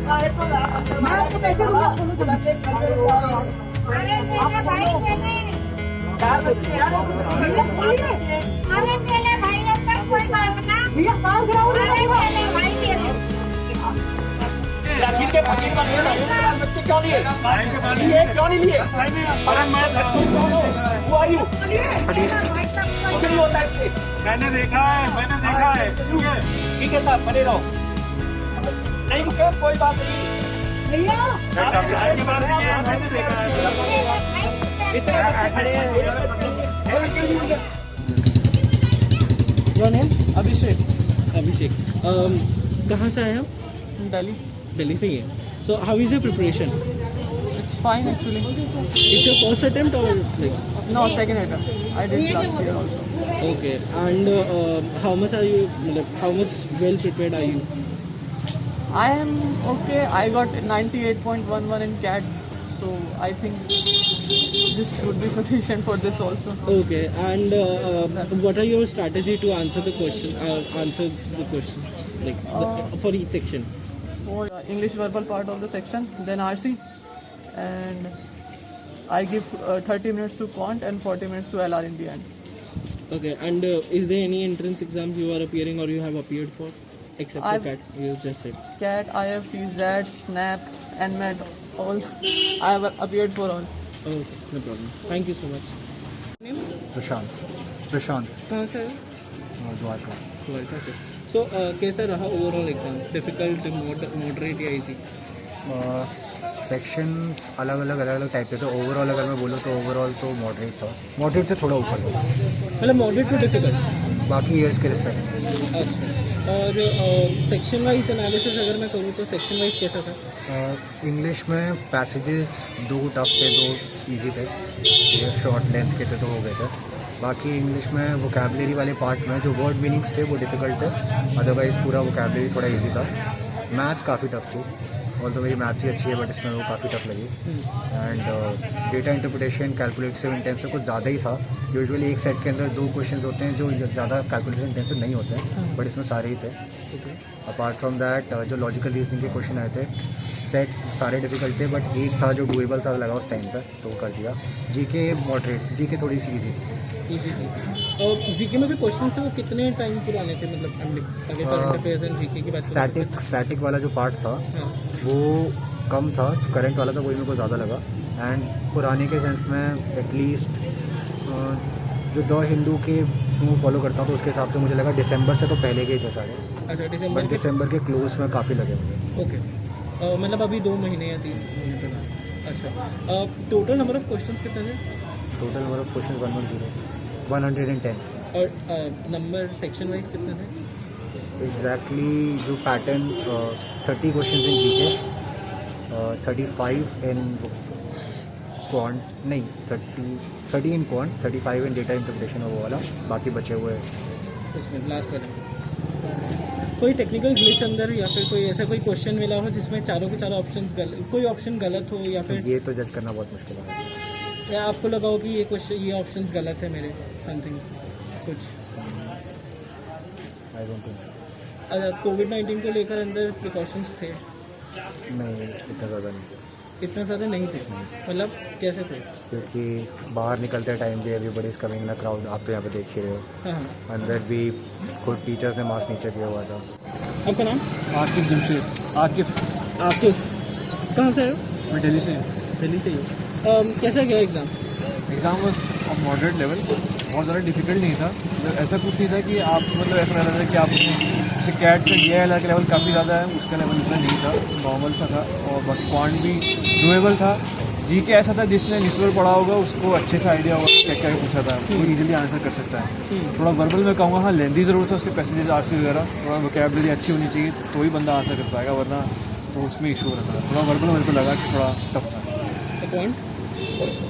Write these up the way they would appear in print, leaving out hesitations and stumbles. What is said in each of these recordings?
मैं आपको पैसे दूंगा, खोलो जल्दी। अरे देना भाई देने। भैया खोलिए। अरे देना भाई अंदर कोई बात ना। भैया बाहर खड़ा हो अरे देना भाई देने। फकीर के फकीर का नहीं है, बच्चे क्यों लिए? लिए क्यों नहीं लिए? अरे मैं Who are you? कुछ नहीं होता इससे। मैंने देखा है ठीक है साहब, बने रहो। नहीं रुके कोई बात नहीं। भैया आपके बारे में मैंने देखा है। इतने बच्चे खड़े हैं, एक बच्चे नहीं। Your name? अभिषेक, अभिषेक. कहाँ से आए हो? दिल्ली. दिल्ली से ही है. So how is your preparation? It's fine actually. It's your first attempt or like? No, second attempt. I did last year also. Okay. And how much are you? How much well prepared are you? I am okay. I got 98.11 in CAT, so I think this would be sufficient for this also. Okay. And what are your strategy to answer the question? Like for each section. For English verbal part of the section, then RC, and I give 30 minutes to quant and 40 minutes to LR in the end. Okay. And is there any entrance exams you are appearing or you have appeared for, except for CAT? You just said. CAT, IFT, ZAT, SNAP, NMAT, all. I have appeared for all. Okay. No problem. Thank you so much. प्रशांत. कहाँ से आए? द्वारका. द्वारका से. So कैसा रहा overall exam? Difficult, moderate या easy? Sections अलग type के थे. ओवरऑल अगर मैं बोलूँ तो ओवरऑल तो मॉडरेट था. मॉडरेट से थोड़ा ऊपर था. मतलब मॉडरेट टू डिफिकल्ट. बाकी ईयर्स के रिस्पेक्ट. अच्छा. और सेक्शन वाइज एनालिसिस अगर मैं करूँ तो सेक्शन वाइज कैसा था? इंग्लिश में पैसेजेस 2 टफ थे, 2 इजी थे. ये शॉर्ट लेंथ के थे तो हो गए थे. बाकी इंग्लिश में वोकैबलरी वाले पार्ट में जो वर्ड मीनिंग्स थे वो डिफ़िकल्ट थे. अदरवाइज़ पूरा वोकैबलरी थोड़ा इजी था. मैथ्स काफ़ी टफ थी. ऑल तो मेरी मैथ्स ही अच्छी है बट इसमें वो काफ़ी टफ लगी. And data interpretation, calculative intensive कुछ ज़्यादा ही था. यूजुअली एक सेट के अंदर 2 क्वेश्चंस होते हैं जो ज़्यादा कैलकुलेटिव इंटेंसिव नहीं होते हैं, बट इसमें सारे ही थे. अपार्ट फ्रॉम दैट जो लॉजिकल रीजनिंग के क्वेश्चन आए थे, सेट्स सारे डिफिकल्ट थे बट एक था जो डुएबल सा लगा उस टाइम पर, तो वो कर दिया. जीके मॉडरेट, जीके थोड़ी सी ईजी थी. और जीके में जो क्वेश्चन थे वो कितने टाइम पुराने थे? मतलब आगे करंट अफेयर्स एंड जीके की बात करें. स्टैटिक वाला जो पार्ट था वो कम था. करंट वाला था वही मेरे को ज़्यादा लगा. एंड पुराने के सेंस में एटलीस्ट जो द हिंदू के मैं फॉलो करता हूँ तो उसके हिसाब से मुझे लगा दिसंबर से तो पहले के ही थे सारे. अच्छा, दिसंबर के क्लोज में काफ़ी लगे मुझे. ओके. मतलब अभी 2 महीने या 3 महीने के बाद. अच्छा. टोटल नंबर ऑफ क्वेश्चन कितने थे? Total number of question 110. और नंबर सेक्शन वाइज कितने थे? एग्जैक्टली जो pattern 30 question in GK, 35 in quant, नहीं 30 इन क्वांट, 35 इन डेटा इंटरप्रिटेशन वो वाला. बाकी बचे हुए उसमें लास्ट वाले कोई टेक्निकल ग्लिच अंदर या फिर कोई ऐसा कोई क्वेश्चन मिला हो जिसमें चारों के चारों ऑप्शन कोई ऑप्शन गलत हो, या फिर ये तो जज करना बहुत मुश्किल है. या आपको लगा हो कि ये क्वेश्चन, ये ऑप्शन गलत है मेरे, समथिंग कुछ? I don't think. कोविड-19 को लेकर अंदर प्रिकॉशंस थे? नहीं, इतना ज़्यादा नहीं थे. इतना ज़्यादा नहीं थे. मतलब कैसे थे? क्योंकि बाहर निकलते टाइम भी everybody is coming in crowd. आप तो यहाँ पे देख ही रहे हो. हाँ. अंदर भी खुद टीचर्स ने मास्क नीचे किया हुआ था. आपका नाम? आकिफ जमशेद. आकिफ. कहाँ से आए हो? मैं दिल्ली से. दिल्ली से ही हो. कैसा गया exam? Exam was of moderate level. बहुत ज़्यादा डिफिकल्ट नहीं था. मतलब ऐसा कुछ नहीं था कि आप मतलब ऐसा लग रहा था कि आप जैसे कैट का DILR का लेवल काफ़ी ज़्यादा है, उसका लेवल इतना नहीं था, नॉर्मल सा था. और बाकी क्वांट भी डुएबल था. जीके ऐसा था जिसने न्यूज़पेपर पढ़ा होगा उसको अच्छे से आइडिया होगा क्या क्या पूछा था, वो इजीली आंसर कर सकता है. थोड़ा वर्बल में कहूँगा, हाँ लेंदी ज़रूर था उसके पैसेजेस, RC वगैरह. थोड़ा वोकैबुलरी अच्छी होनी चाहिए तो ही बंदा आंसर कर पाएगा, वरना तो उसमें इशू हो रहा था. थोड़ा वर्बल मेरे को लगा कि थोड़ा टफ था.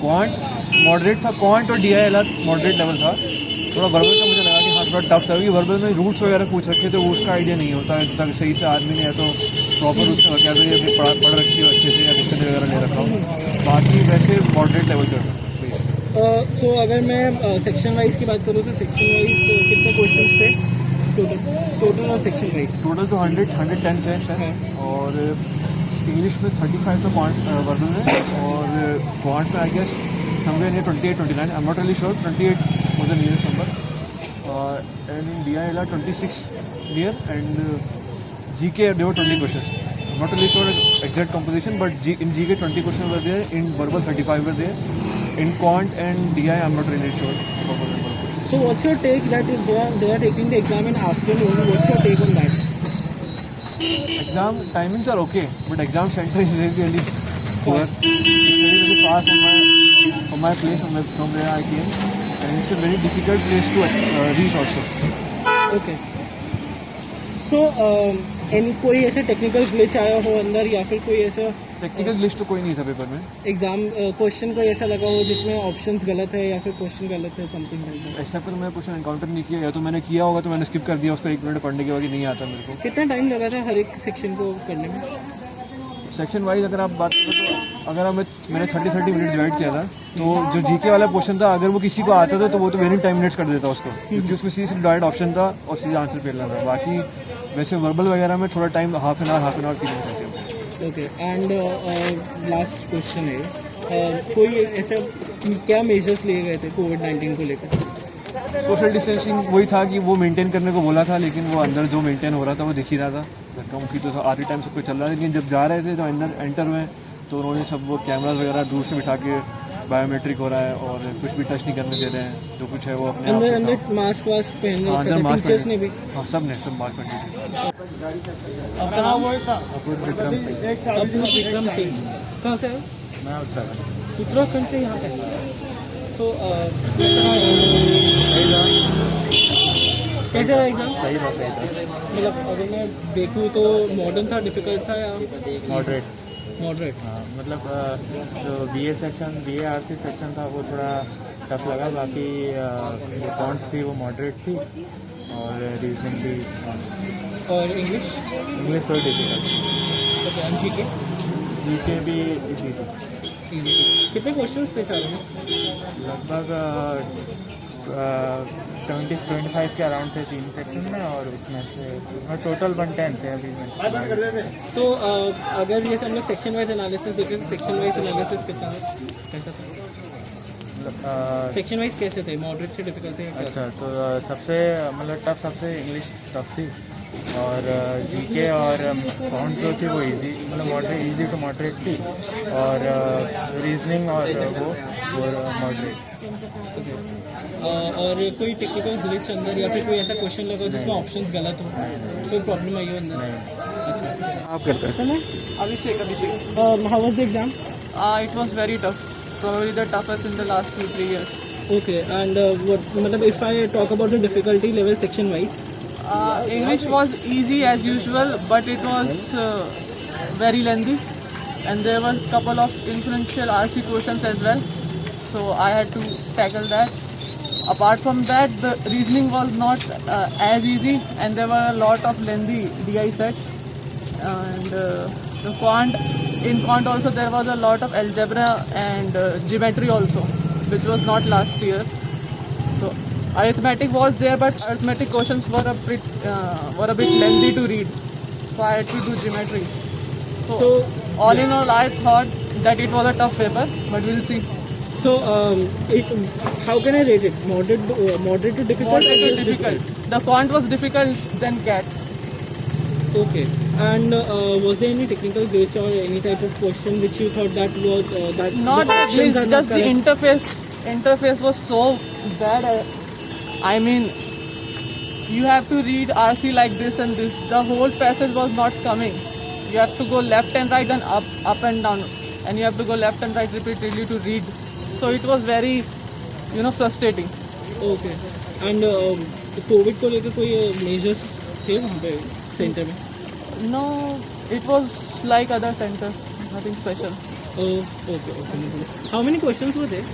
क्वांट मॉडरेट था. क्वांट और DILR मॉडरेट लेवल था. थोड़ा वर्बल का मुझे लगा कि हाँ थोड़ा टफ था, क्योंकि वर्बल में रूट्स वगैरह पूछ रखे तो उसका आइडिया नहीं होता है तक सही से आदमी ने, या तो प्रॉपर उसने वोकैबुलरी अपनी पढ़ रखी हो अच्छे से, या डिक्शनरी वगैरह ले रखा हो. बाकी वैसे मॉडरेट लेवल का. तो अगर मैं सेक्शन वाइज की बात करूँ तो सेक्शन वाइज कितने क्वेश्चन थे टोटल और सेक्शन वाइज? टोटल तो 110 थे. और इंग्लिश में 35 का वर्जन है और क्वांट में I guess somewhere near 28-29, I am not really sure, 28 was the nearest number, and in DI 26 near, and GK there were 20 questions. I'm not really sure exact composition, but in GK 20 questions were there, in verbal 35 were there, in quant and DI I'm not really sure about the number of questions. So what's your take that if they are taking the exam in afternoon, what's your take on that? Exam timings are okay, but exam center is really poor. It's very far from my place, from where I came, and it's a very difficult place to reach also. Okay. So कोई ऐसा technical glitch आया हो अंदर या फिर कोई ऐसा technical glitch तो कोई नहीं था पेपर में. एग्जाम क्वेश्चन कोई ऐसा लगा हो जिसमें ऑप्शंस गलत है या फिर क्वेश्चन गलत है, समथिंग लाइक दैट? ऐसा फिर मैं क्वेश्चन एनकाउंटर नहीं किया, या तो मैंने किया होगा तो मैंने स्किप कर दिया उसको 1 मिनट पढ़ने के बाद, नहीं आता मेरे को. कितना टाइम लगा था हर एक सेक्शन को करने में? सेक्शन वाइज अगर आप बात करें तो अगर मैंने 30 मिनट डिवाइड किया था, तो जो जीके वाला क्वेश्चन था अगर वो किसी को आता था तो वो तो विद इन 10 मिनट्स कर देता उसको, क्योंकि उसमें सीधे डायरेक्ट ऑप्शन था और सीधे आंसर फेलना था. बाकी वैसे वर्बल वगैरह में थोड़ा टाइम हाफ एन आवर की देना चाहिए. ओके. एंड लास्ट क्वेश्चन है, कोई ऐसा क्या मेजर्स लिए गए थे कोविड-19 को लेकर? सोशल डिस्टेंसिंग वही था कि वो मेंटेन करने को बोला था, लेकिन वो अंदर जो मेंटेन हो रहा था वो दिख ही रहा था. धक्का मुक्की तो आधी टाइम सब कुछ चल रहा है, लेकिन जब जा रहे थे तो अंदर एंटर हुए तो उन्होंने सब वो कैमराज वगैरह दूर से बिठा के बायोमेट्रिक हो रहा है और कुछ भी टच नहीं करने दे रहे हैं, जो कुछ है वो अपने आप से. अंदर मास्क पहन रहे थे टीचर्स ने भी? हाँ, सब मास्क पहन रहे. विक्रम सिंह कहाँ से? मैं उत्तराखंड से यहाँ पे. तो कैसा रहा एग्जाम? सही था. मतलब अगर मैं देखूँ तो मॉडर्न था, डिफिकल्ट था या मॉडरेट? हाँ, मतलब जो BA section, BA RC section था वो थोड़ा टफ लगा. बाकी जो कॉन्ट्स थी वो मॉडरेट थी और रीजनिंग भी. और इंग्लिश थोड़ी डिफिकल्ट. जीके भी इजी थी. कितने क्वेश्चन थे चारों में? लगभग 20-25 के अराउंड थे 3 सेक्शन में, और उसमें से टोटल 110 थे अभी में. तो अगर ये हम लोग सेक्शन वाइज एनालिसिस देखें तो सेक्शन वाइज एनालिसिस कितना था, कैसा था? मतलब सेक्शन वाइज कैसे थे, मॉडरेट से डिफिकल्ट थे? अच्छा, तो सबसे मतलब टफ सबसे इंग्लिश टफ थी, और जीके और काउंट जो थी वो इजी, मतलब मॉडरेट, इजी टू मॉडरेट थी, और रीजनिंग और वो मॉडरेट. और कोई टेक्निकल ग्लिच अंदर या फिर कोई ऐसा क्वेश्चन लगा जिसमें ऑप्शंस गलत हो, कोई प्रॉब्लम आई हो अंदर? अच्छा, आप करते हैं? Abhishek. How was the exam? It was very tough. Probably the toughest in the last 2-3 years. Okay, and what, मतलब if I talk about the difficulty level section wise? English was easy as usual, but it was very lengthy, and there were a couple of influential RC questions as well, so I had to tackle that. Apart from that, the reasoning was not as easy, and there were a lot of lengthy DI sets, and the quant also there was a lot of algebra and geometry also, which was not last year. So arithmetic was there, but arithmetic questions were a bit lengthy to read, so I had to do geometry. So all in all, I thought that it was a tough paper, but we'll see. So how can I rate it? Moderate to difficult? Moderate to difficult. The quant was difficult than CAT. Okay. And was there any technical glitch or any type of question which you thought that was that Not the options glitch, are not just the correct? interface was so bad. I mean, you have to read RC like this and this. The whole passage was not coming. You have to go left and right, then up and down, and you have to go left and right repeatedly to read. So it was very, frustrating. Okay. And Covid को लेकर कोई measures थे वहाँ पे centre में? No, it was like other centers, nothing special. Oh, okay. How many questions were there?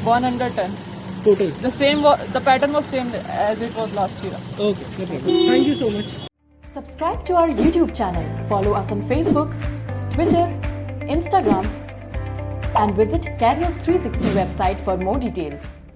110. Total? The pattern was same as it was last year. Okay, no problem. Thank you so much. Subscribe to our YouTube channel, follow us on Facebook, Twitter, Instagram, and visit Careers 360 website for more details.